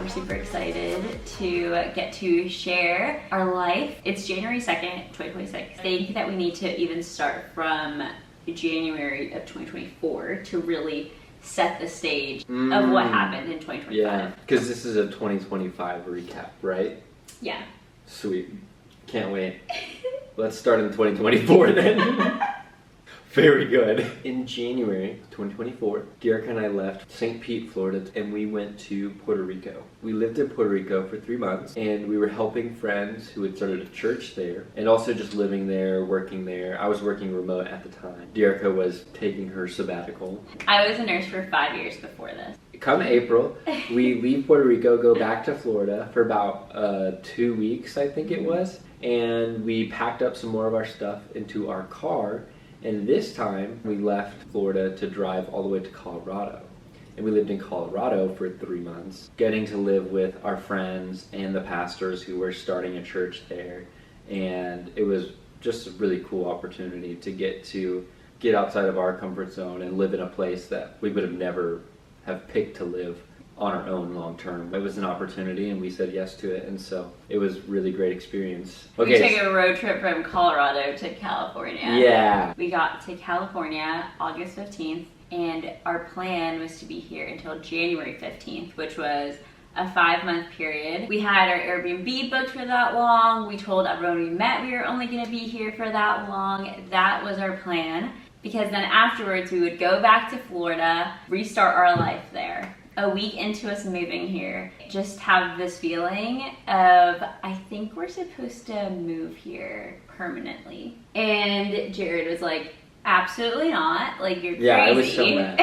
super excited to get to share our life. It's January 2nd, 2026. I think that we need to even start from January of 2024 to really set the stage of what happened in 2025. Yeah, because this is a 2025 recap, right? Yeah. Sweet. Can't wait. Let's start in 2024 then. Very good. In January 2024, Derek and I left St. Pete, Florida, and we went to Puerto Rico. We lived in Puerto Rico for 3 months, and we were helping friends who had started a church there, and also just living there, working there. I was working remote at the time. Derek was taking her sabbatical. I was a nurse for 5 years before this. Come April, we leave Puerto Rico, go back to Florida for about 2 weeks, I think it was, and we packed up some more of our stuff into our car. And this time, we left Florida to drive all the way to Colorado. And we lived in Colorado for 3 months, getting to live with our friends and the pastors who were starting a church there. And it was just a really cool opportunity to get outside of our comfort zone and live in a place that we would have never have picked to live on our own long term. It was an opportunity and we said yes to it, and so it was really great experience. Okay. We took a road trip from Colorado to California. Yeah. We got to California August 15th, and our plan was to be here until January 15th, which was a 5-month period. We had our Airbnb booked for that long. We told everyone we met we were only going to be here for that long. That was our plan, because then afterwards we would go back to Florida, restart our life there. A week into us moving here, just have this feeling of, I think we're supposed to move here permanently. And Jared was like, absolutely not. Like, you're crazy. Yeah, I was so mad.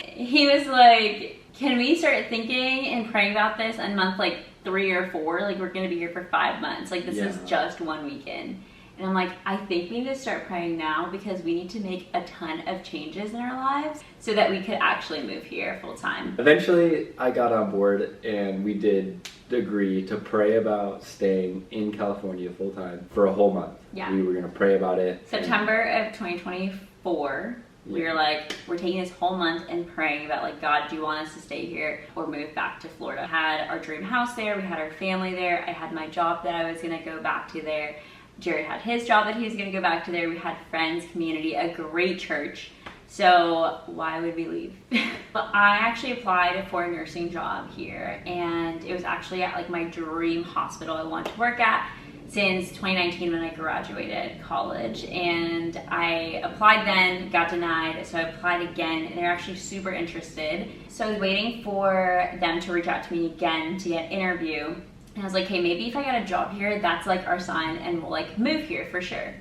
He was like, can we start thinking and praying about this on month like 3 or 4? Like, we're gonna be here for 5 months. Like, this is just 1 weekend. And I'm like, I think we need to start praying now, because we need to make a ton of changes in our lives so that we could actually move here full time. Eventually, I got on board and we did agree to pray about staying in California full time for a whole month. Yeah. We were going to pray about it. September of 2024, we were like, we're taking this whole month and praying about, like, God, do you want us to stay here or move back to Florida? We had our dream house there. We had our family there. I had my job that I was going to go back to there. Jared had his job that he was going to go back to there. We had friends, community, a great church. So why would we leave? But I actually applied for a nursing job here, and it was actually at like my dream hospital I wanted to work at since 2019 when I graduated college. And I applied then, got denied, so I applied again, and they're actually super interested. So I was waiting for them to reach out to me again to get an interview. And I was like, hey, maybe if I got a job here, that's like our sign and we'll like move here for sure.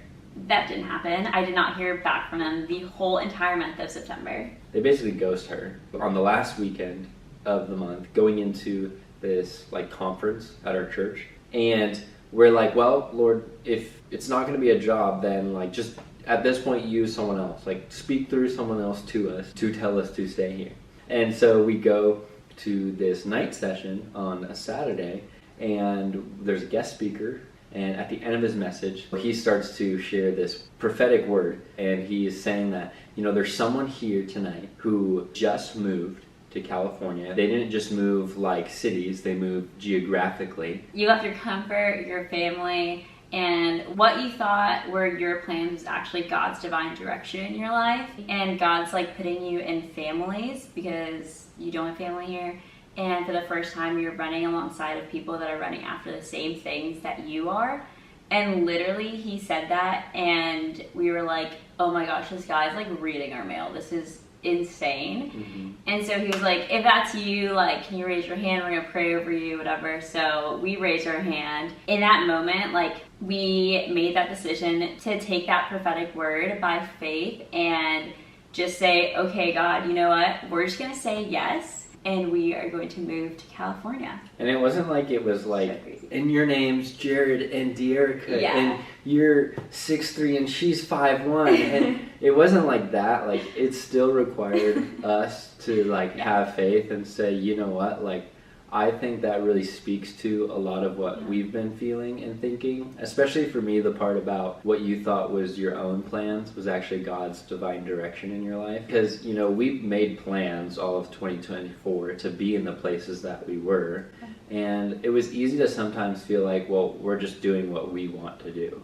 That didn't happen. I did not hear back from them the whole entire month of September. They basically ghost her. On the last weekend of the month, going into this like conference at our church, and we're like, well, Lord, if it's not going to be a job, then like just at this point use someone else. Like, speak through someone else to us to tell us to stay here. And so we go to this night session on a Saturday, and there's a guest speaker, and at the end of his message he starts to share this prophetic word, and he is saying that, you know, there's someone here tonight who just moved to California. They didn't just move like cities, they moved geographically. You left your comfort, your family, and what you thought were your plans was actually God's divine direction in your life, and God's like putting you in families because you don't have family here. And for the first time, you're running alongside of people that are running after the same things that you are. And literally, he said that, and we were like, oh my gosh, this guy's like reading our mail. This is insane. Mm-hmm. And so he was like, if that's you, like, can you raise your hand? We're gonna pray over you, whatever. So we raised our hand. In that moment, like, we made that decision to take that prophetic word by faith and just say, okay, God, you know what? We're just gonna say yes. And we are going to move to California. And it wasn't like it was like, so and your name's Jared and Dearica, yeah. and you're 6'3" and she's 5'1", and it wasn't like that. Like, it still required us to like have faith and say, you know what, like, I think that really speaks to a lot of what we've been feeling and thinking, especially for me, the part about what you thought was your own plans was actually God's divine direction in your life. Because, we've made plans all of 2024 to be in the places that we were. And it was easy to sometimes feel like, well, we're just doing what we want to do.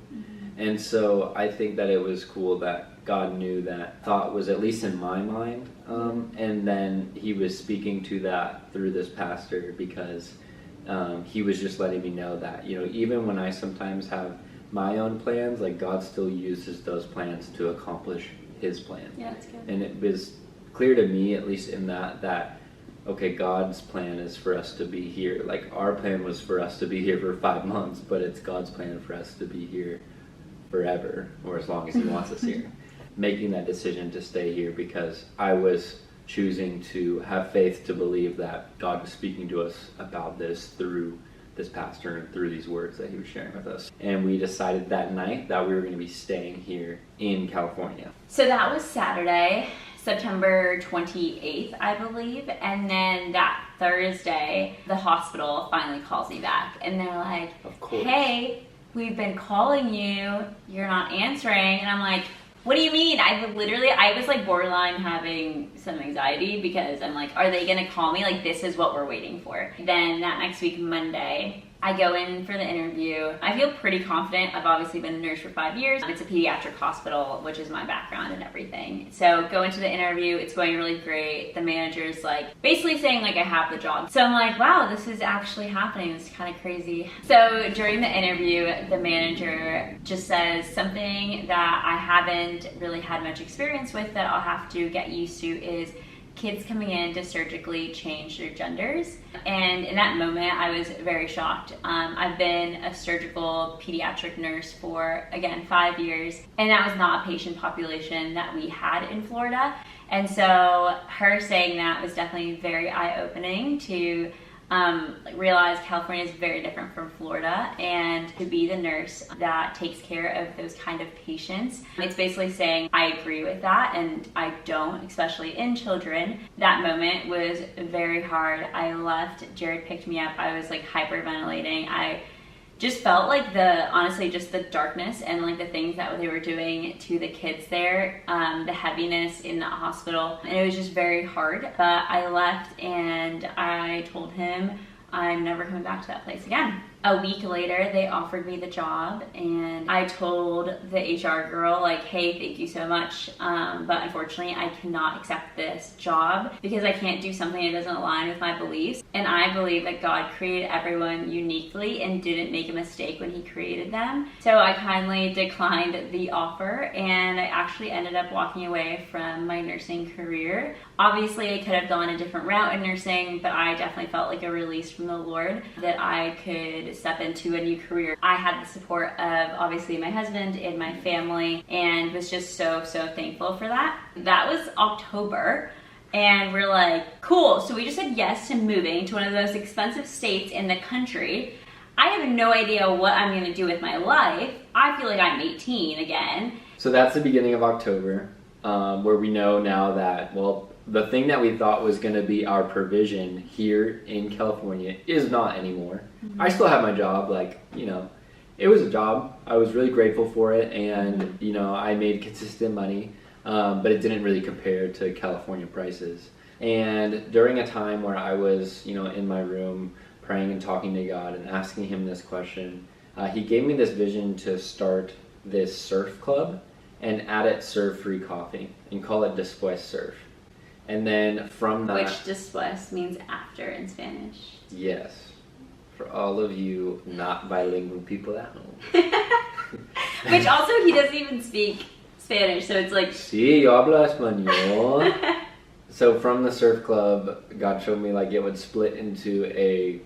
And so I think that it was cool that God knew that thought was at least in my mind. And then he was speaking to that through this pastor because he was just letting me know that, even when I sometimes have my own plans, like God still uses those plans to accomplish his plan. Yeah, that's good. And it was clear to me, at least in that okay, God's plan is for us to be here. Like our plan was for us to be here for 5 months, but it's God's plan for us to be here forever, or as long as he wants us here. Making that decision to stay here because I was choosing to have faith to believe that God was speaking to us about this through this pastor and through these words that he was sharing with us. And we decided that night that we were going to be staying here in California. So that was Saturday, September 28th, I believe. And then that Thursday, the hospital finally calls me back. And they're like, of course, hey, we've been calling you. You're not answering. And I'm like, what do you mean? I was like borderline having some anxiety because I'm like, are they going to call me? Like, this is what we're waiting for. Then that next week, Monday, I go in for the interview. I feel pretty confident. I've obviously been a nurse for 5 years. It's a pediatric hospital, which is my background and everything. So go into the interview. It's going really great. The manager's like basically saying like I have the job. So I'm like, wow, this is actually happening. It's kind of crazy. So during the interview, the manager just says something that I haven't really had much experience with that I'll have to get used to is kids coming in to surgically change their genders. And in that moment, I was very shocked. I've been a surgical pediatric nurse for, again, 5 years, and that was not a patient population that we had in Florida. And so her saying that was definitely very eye-opening to realize California is very different from Florida, and to be the nurse that takes care of those kind of patients. It's basically saying I agree with that and I don't, especially in children. That moment was very hard. I left, Jared picked me up, I was like hyperventilating. I just felt like honestly just the darkness and like the things that they were doing to the kids there, the heaviness in the hospital, and it was just very hard. But I left and I told him I'm never coming back to that place again. A week later, they offered me the job, and I told the HR girl, like, hey, thank you so much, but unfortunately, I cannot accept this job because I can't do something that doesn't align with my beliefs. And I believe that God created everyone uniquely and didn't make a mistake when he created them. So I kindly declined the offer, and I actually ended up walking away from my nursing career. Obviously, I could have gone a different route in nursing, but I definitely felt like a release from the Lord that I could step into a new career. I had the support of obviously my husband and my family, and was just so thankful for that. That was October, and we're like, cool, so we just said yes to moving to one of those expensive states in the country. I have no idea what I'm going to do with my life. I feel like I'm 18 again. So that's the beginning of October, where we know now that, well, the thing that we thought was going to be our provision here in California is not anymore. Mm-hmm. I still have my job, it was a job. I was really grateful for it, and, I made consistent money, but it didn't really compare to California prices. And during a time where I was, in my room praying and talking to God and asking him this question, he gave me this vision to start this surf club and add it serve free coffee and call it Después Surf. And then from that... Which después means after in Spanish. Yes. For all of you not bilingual people at home. Which also, he doesn't even speak Spanish, so it's like... Sí, yo hablo español. So from the surf club, God showed me it would split into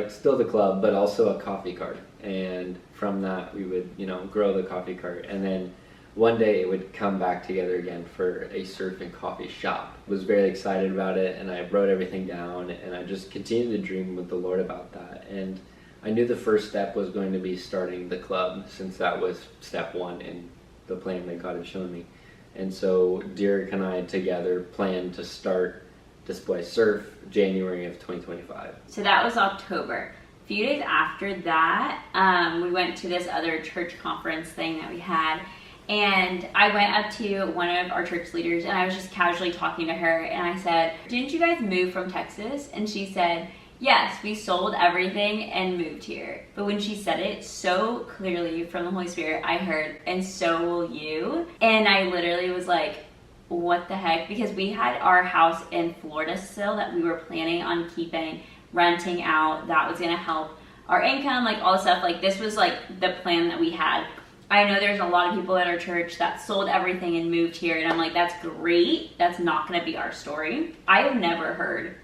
still the club, but also a coffee cart. And from that, we would, grow the coffee cart. And then one day it would come back together again for a surf and coffee shop. I was very excited about it, and I wrote everything down, and I just continued to dream with the Lord about that. And I knew the first step was going to be starting the club, since that was step one in the plan that God had shown me. And so Derek and I together planned to start display surf January of 2025. So that was October. A few days after that, we went to this other church conference thing that we had. And I went up to one of our church leaders and I was just casually talking to her and I said, "Didn't you guys move from Texas?" And she said, "Yes, we sold everything and moved here." But when she said it so clearly from the Holy Spirit, I heard, "And so will you." And I literally was like, what the heck? Because we had our house in Florida still that we were planning on keeping, renting out. That was gonna help our income, like all the stuff. Like this was like the plan that we had. I know there's a lot of people at our church that sold everything and moved here, and I'm like, that's great. That's not going to be our story. I have never heard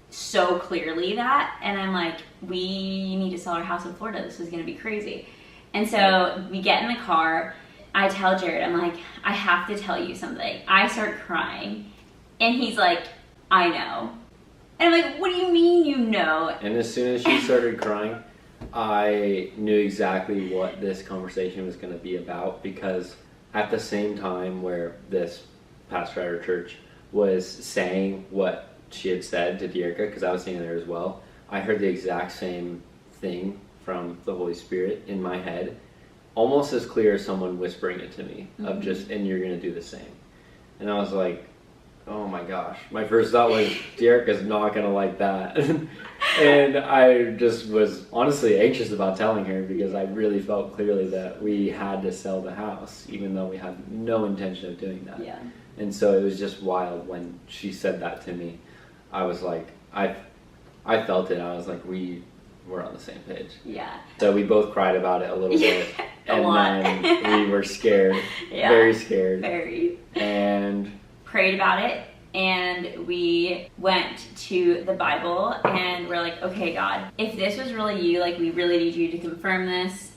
so clearly that, and I'm like, we need to sell our house in Florida. This is going to be crazy. And so we get in the car. I tell Jared, I'm like, I have to tell you something. I start crying, and he's like, I know. And I'm like, what do you mean you know? And as soon as she started crying, I knew exactly what this conversation was going to be about, because at the same time where this pastor at our church was saying what she had said to Dearica, because I was sitting there as well, I heard the exact same thing from the Holy Spirit in my head, almost as clear as someone whispering it to me, of just, and you're going to do the same. And I was like, oh my gosh. My first thought was, Dearica's not going to like that. And I just was honestly anxious about telling her, because I really felt clearly that we had to sell the house, even though we had no intention of doing that. Yeah. And so it was just wild when she said that to me. I was like, I felt it. I was like, we're on the same page. Yeah. So we both cried about it a little bit. A lot. Then we were scared. Yeah. Very scared. Very. And prayed about it, and we went to the Bible and we're like, okay, God, if this was really you, like we really need you to confirm this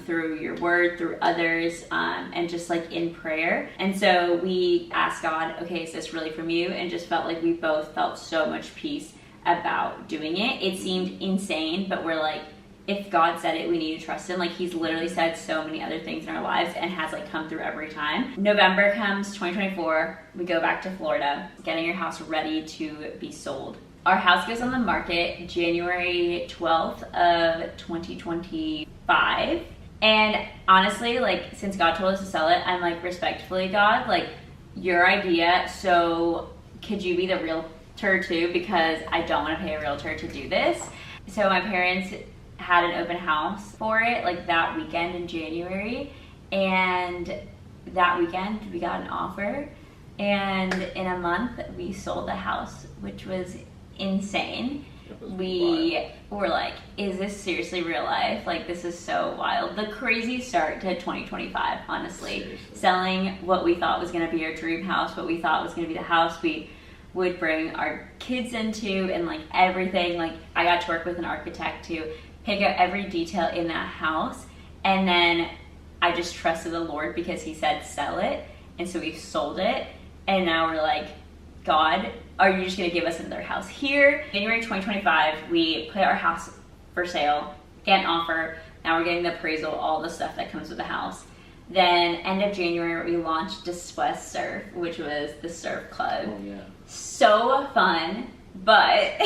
through your word, through others, and just like in prayer. And so we asked God, okay, is this really from you? And just felt like we both felt so much peace about doing it. It seemed insane, but we're like, if God said it, we need to trust him. Like he's literally said so many other things in our lives and has like come through every time. November comes, 2024, we go back to Florida, getting your house ready to be sold. Our house goes on the market January 12th of 2025. And honestly, like since God told us to sell it, I'm like, respectfully, God, like your idea, so could you be the realtor too? Because I don't want to pay a realtor to do this. So my parents had an open house for it like that weekend in January, and that weekend we got an offer, and in a month we sold the house, which was insane. We were like, is this seriously real life? Like this is so wild. The crazy start to 2025, honestly. Seriously. Selling what we thought was going to be our dream house, what we thought was going to be the house we would bring our kids into, and like everything. Like I got to work with an architect to pick out every detail in that house, and then I just trusted the Lord because he said sell it, and so we sold it, and now we're like, God, are you just gonna give us another house here? January 2025, we put our house for sale, get an offer, now we're getting the appraisal, all the stuff that comes with the house. Then end of January, we launched Diswest Surf, which was the surf club. oh yeah. So fun, but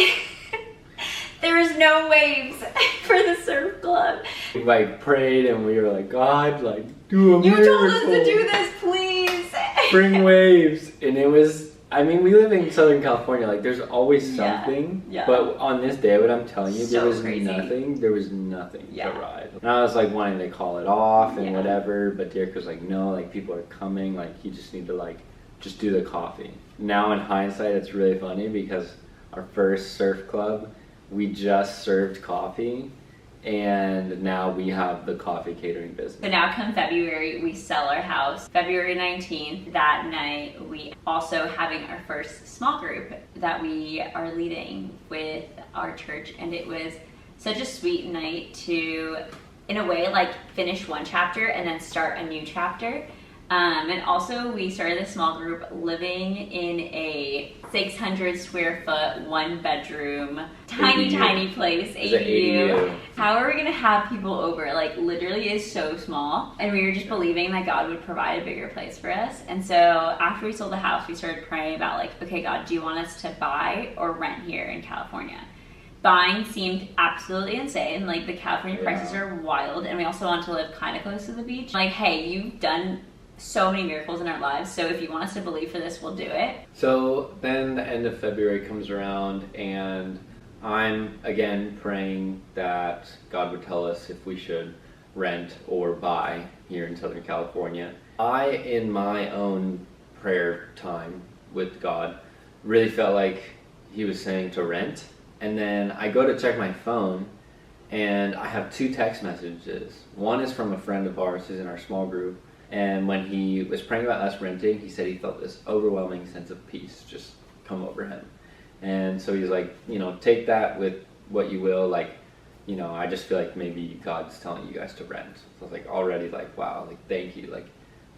there was no waves for the surf club. We like prayed and we were like, God, like do a You miracle. told us to do this, please. Bring waves. And it was, I mean, we live in Southern California, like there's always Yeah, something. yeah. But on this day, what I'm telling you, So there was crazy. nothing. There was nothing Yeah. to ride. And I was like wanting to call it off and Yeah. whatever, but Derek was like, no, like people are coming, like you just need to like just do the coffee. Now in hindsight, it's really funny because our first surf club, we just served coffee, and now we have the coffee catering business. So now come February, we sell our house. February 19th, that night, we also having our first small group that we are leading with our church, and it was such a sweet night to, in a way, like finish one chapter and then start a new chapter. And also we started a small group living in a 600 square foot, 1 bedroom, tiny place, ADU. How are we gonna have people over? Like literally is so small. And we were just believing that God would provide a bigger place for us. And so after we sold the house, we started praying about like, okay, God, do you want us to buy or rent here in California? Buying seemed absolutely insane. Like the California prices are wild, and we also want to live kind of close to the beach. Like, hey, you've done so many miracles in our lives, so if you want us to believe for this, we'll do it. So then the end of February comes around, and I'm again praying that God would tell us if we should rent or buy here in Southern California. I, in my own prayer time with God, really felt like he was saying to rent. And then I go to check my phone, and I have 2 text messages. One is from a friend of ours who's in our small group, and when he was praying about us renting, he said he felt this overwhelming sense of peace just come over him. And so he's like, take that with what you will, like, I just feel like maybe God's telling you guys to rent. So I was like already like, wow, like thank you. Like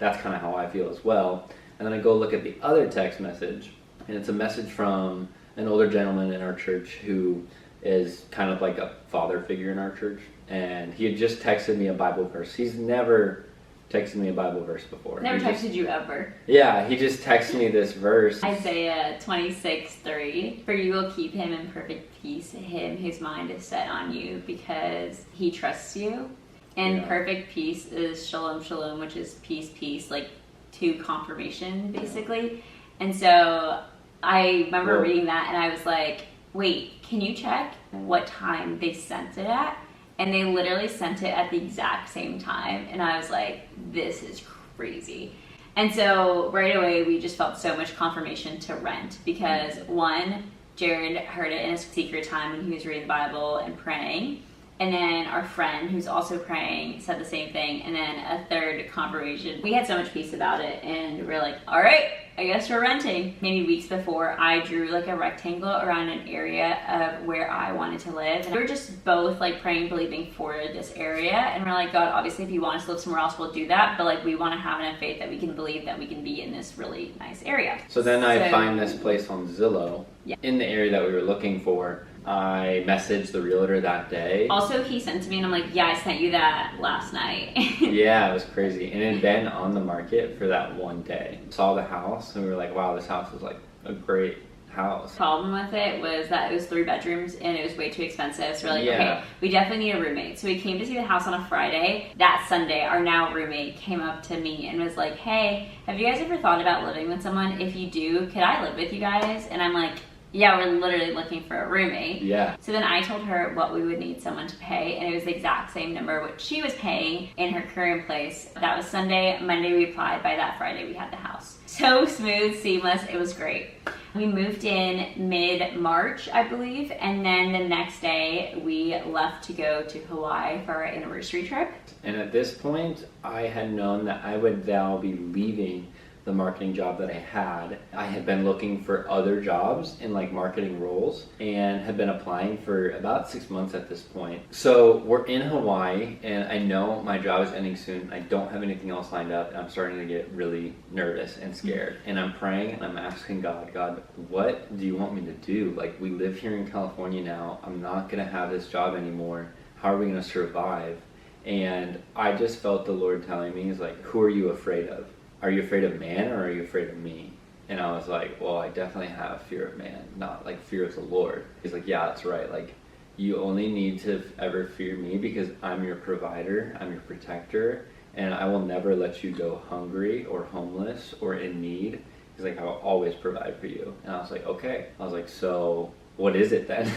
that's kind of how I feel as well. And then I go look at the other text message, and it's a message from an older gentleman in our church who is kind of like a father figure in our church, and he had just texted me a Bible verse. He's never texted me a Bible verse before. Never texted you ever. Yeah, he just texted me this verse. Isaiah 26:3. For you will keep him in perfect peace, him whose mind is set on you, because he trusts you. And perfect peace is shalom shalom, which is peace, like to confirmation basically. And so I remember reading that, and I was like, wait, can you check what time they sent it at? And they literally sent it at the exact same time. And I was like, this is crazy. And so right away, we just felt so much confirmation to rent because one, Jared heard it in his secret time when he was reading the Bible and praying. And then our friend who's also praying said the same thing. And then a third confirmation. We had so much peace about it, and we're like, all right, I guess we're renting. Maybe weeks before, I drew like a rectangle around an area of where I wanted to live. And we were just both like praying, believing for this area. And we're like, God, obviously if you want us to live somewhere else, we'll do that. But like we want to have enough faith that we can believe that we can be in this really nice area. So then I find this place on Zillow in the area that we were looking for. I messaged the realtor that day. Also, he sent to me, and I'm like, yeah, I sent you that last night. Yeah, it was crazy. And it had been on the market for that one day. Saw the house, and we were like, wow, this house is like a great house. The problem with it was that it was 3 bedrooms, and it was way too expensive. So we're like, okay, we definitely need a roommate. So we came to see the house on a Friday. That Sunday, our now roommate came up to me and was like, hey, have you guys ever thought about living with someone? If you do, could I live with you guys? And I'm like, yeah, we're literally looking for a roommate. Yeah. So then I told her what we would need someone to pay, and it was the exact same number what she was paying in her current place. That was Sunday. Monday we applied. By that Friday we had the house. So smooth, seamless. It was great. We moved in mid-March, I believe, and then the next day we left to go to Hawaii for our anniversary trip. And at this point, I had known that I would now be leaving the marketing job that I had. I had been looking for other jobs in like marketing roles and had been applying for about 6 months at this point. So we're in Hawaii, and I know my job is ending soon. I don't have anything else lined up, and I'm starting to get really nervous and scared. And I'm praying and I'm asking God, what do you want me to do? Like, we live here in California now. I'm not gonna have this job anymore. How are we gonna survive? And I just felt the Lord telling me, he's like, who are you afraid of? Are you afraid of man, or are you afraid of me? And I was like, well, I definitely have fear of man, not like fear of the Lord. He's like, yeah, that's right. Like, you only need to ever fear me because I'm your provider, I'm your protector, and I will never let you go hungry or homeless or in need. He's like, I will always provide for you. And I was like, okay. I was like, so what is it then?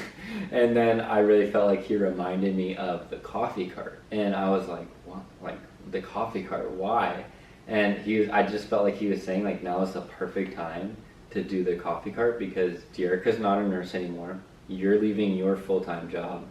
And then I really felt like he reminded me of the coffee cart. And I was like, what? Like, the coffee cart, why? And I just felt like he was saying, like, now is the perfect time to do the coffee cart because Dearica's not a nurse anymore. You're leaving your full-time job,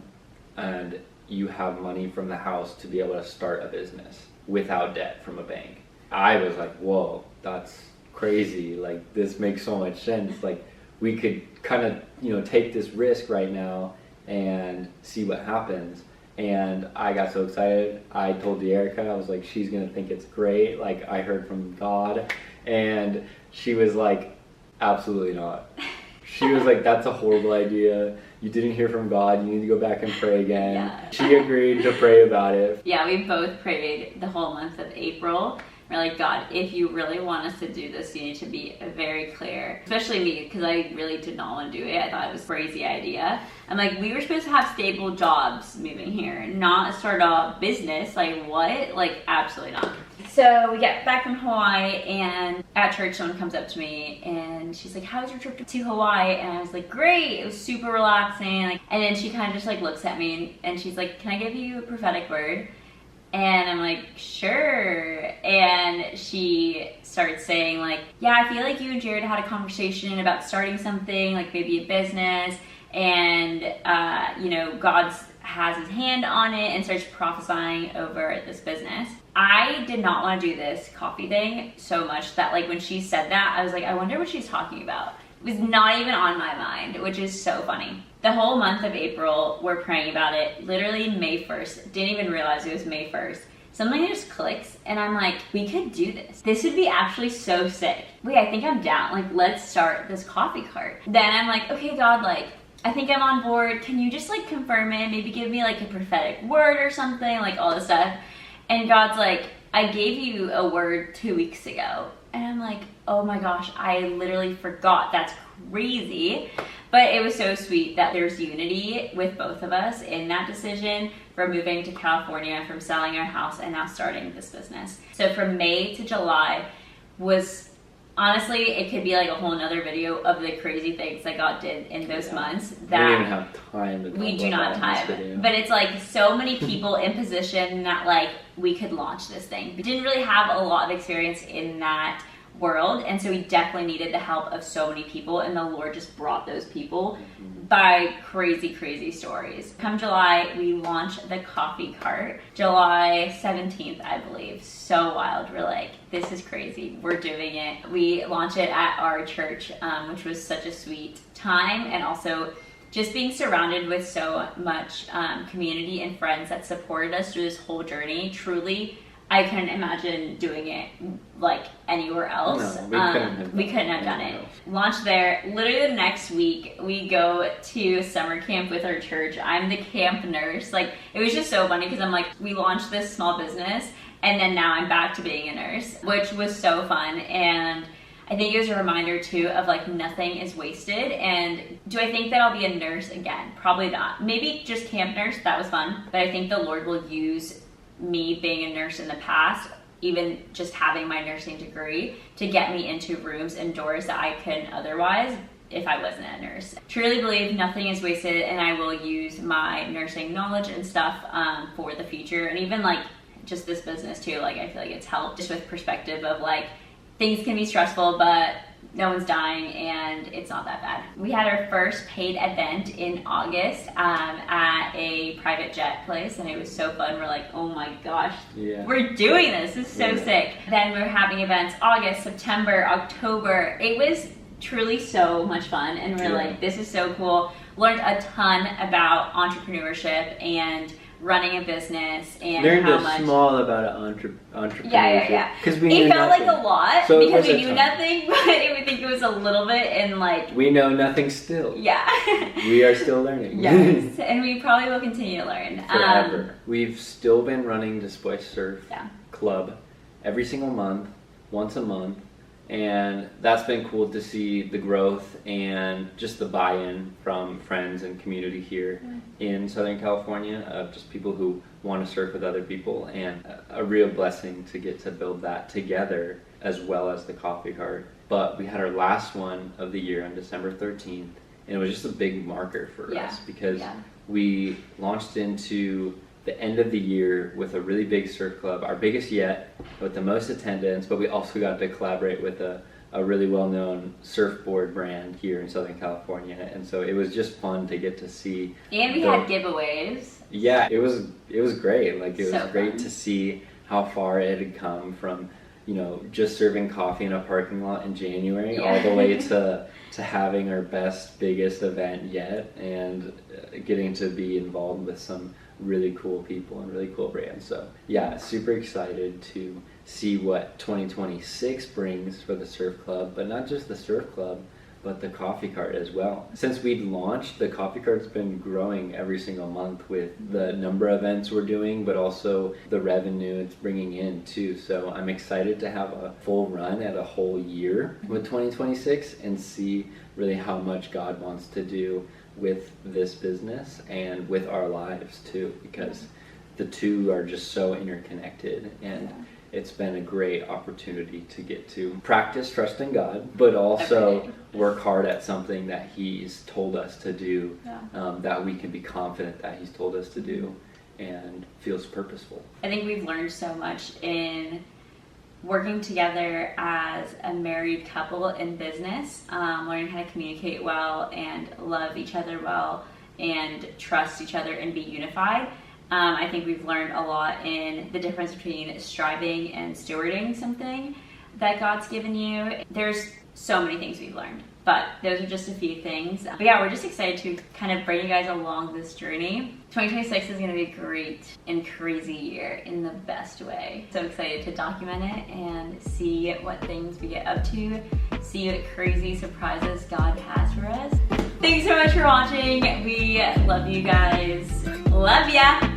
and you have money from the house to be able to start a business without debt from a bank. I was like, whoa, that's crazy. Like, this makes so much sense. Like, we could kind of, take this risk right now and see what happens. And I got so excited. I told Erica, I was like, she's gonna think it's great. Like, I heard from God. And she was like, absolutely not. She was like, that's a horrible idea. You didn't hear from God. You need to go back and pray again. Yeah. She agreed to pray about it. Yeah, we both prayed the whole month of April. We're like, God, if you really want us to do this, you need to be very clear. Especially me, because I really did not want to do it. I thought it was a crazy idea. I'm like, we were supposed to have stable jobs moving here, not start a business. Like, what? Like, absolutely not. So we get back from Hawaii, and at church, someone comes up to me, and she's like, how was your trip to Hawaii? And I was like, great. It was super relaxing. Like, and then she kind of just like looks at me, and she's like, can I give you a prophetic word? And I'm like, sure. And she starts saying like, yeah, I feel like you and Jared had a conversation about starting something, like maybe a business, and you know, God has his hand on it, and starts prophesying over this business. I did not want to do this coffee thing so much that like when she said that, I was like, I wonder what she's talking about. It was not even on my mind, which is so funny. The whole month of April, we're praying about it. Literally May 1st. Didn't even realize it was May 1st. Something just clicks, and I'm like, we could do this. This would be actually so sick. Wait, I think I'm down. Like, let's start this coffee cart. Then I'm like, okay, God, like, I think I'm on board. Can you just like confirm it? Maybe give me like a prophetic word or something, like all this stuff. And God's like, I gave you a word 2 weeks ago. And I'm like, oh my gosh, I literally forgot. That's crazy. But it was so sweet that there's unity with both of us in that decision, from moving to California, from selling our house, and now starting this business. So from May to July was, honestly, it could be like a whole nother video of the crazy things that God did in those months. That we don't even have time to we do not have time. But it's like so many people in position that like we could launch this thing. We didn't really have a lot of experience in that world, and so we definitely needed the help of so many people, and the Lord just brought those people by crazy stories. Come July, we launched the coffee cart. July 17th, I believe. So wild. We're like, this is crazy. We're doing it. We launched it at our church, which was such a sweet time, and also just being surrounded with so much community and friends that supported us through this whole journey. Truly, I couldn't imagine doing it like anywhere else. No, we couldn't have done it. Launched there. Literally the next week, we go to summer camp with our church. I'm the camp nurse. Like, it was just so funny because I'm like, we launched this small business, and then now I'm back to being a nurse, which was so fun. And I think it was a reminder too of like, nothing is wasted. And do I think that I'll be a nurse again? Probably not. Maybe just camp nurse. That was fun. But I think the Lord will use me being a nurse in the past, even just having my nursing degree, to get me into rooms and doors that I couldn't otherwise if I wasn't a nurse. Truly believe nothing is wasted, and I will use my nursing knowledge and stuff for the future, and even like just this business too. Like, I feel like it's helped just with perspective of like, things can be stressful, but no one's dying, and it's not that bad. We had our first paid event in August at a private jet place, and it was so fun. We're like, oh my gosh, we're doing this. This is so sick. Then we were having events August, September, October. It was truly so much fun, and we're like, this is so cool. Learned a ton about entrepreneurship and running a business, and learned how much small about entrepreneurship. Yeah. Because it felt nothing. like a lot, so because we knew nothing, but we think it was a little bit, and like, we know nothing still. Yeah. We are still learning. Yes, and we probably will continue to learn. Forever. We've still been running Display Surf Club every single month, once a month. And that's been cool to see the growth and just the buy-in from friends and community here in Southern California, of just people who want to surf with other people, and a real blessing to get to build that together, as well as the coffee cart. But we had our last one of the year on December 13th, and it was just a big marker for us, because we launched into the end of the year with a really big surf club, our biggest yet, with the most attendance, but we also got to collaborate with a really well-known surfboard brand here in Southern California, and so it was just fun to get to see. And we had giveaways. Yeah, it was great. Like, it was so great fun to see how far it had come from, you know, just serving coffee in a parking lot in January, all the way to having our biggest event yet, and getting to be involved with some really cool people and really cool brands. So yeah, super excited to see what 2026 brings for the surf club, but not just the surf club, but the coffee cart as well. Since we've launched, the coffee cart's been growing every single month with the number of events we're doing, but also the revenue it's bringing in too. So I'm excited to have a full run at a whole year with 2026 and see really how much God wants to do with this business and with our lives too, because the two are just so interconnected, and it's been a great opportunity to get to practice trust in God, but also work hard at something that He's told us to do, that we can be confident that He's told us to do, and feels purposeful. I think we've learned so much in working together as a married couple in business, learning how to communicate well and love each other well and trust each other and be unified. I think we've learned a lot in the difference between striving and stewarding something that God's given you. There's so many things we've learned, but those are just a few things. But yeah, we're just excited to kind of bring you guys along this journey. 2026 is going to be a great and crazy year in the best way. So excited to document it and see what things we get up to, see what crazy surprises God has for us. Thanks so much for watching. We love you guys. Love ya!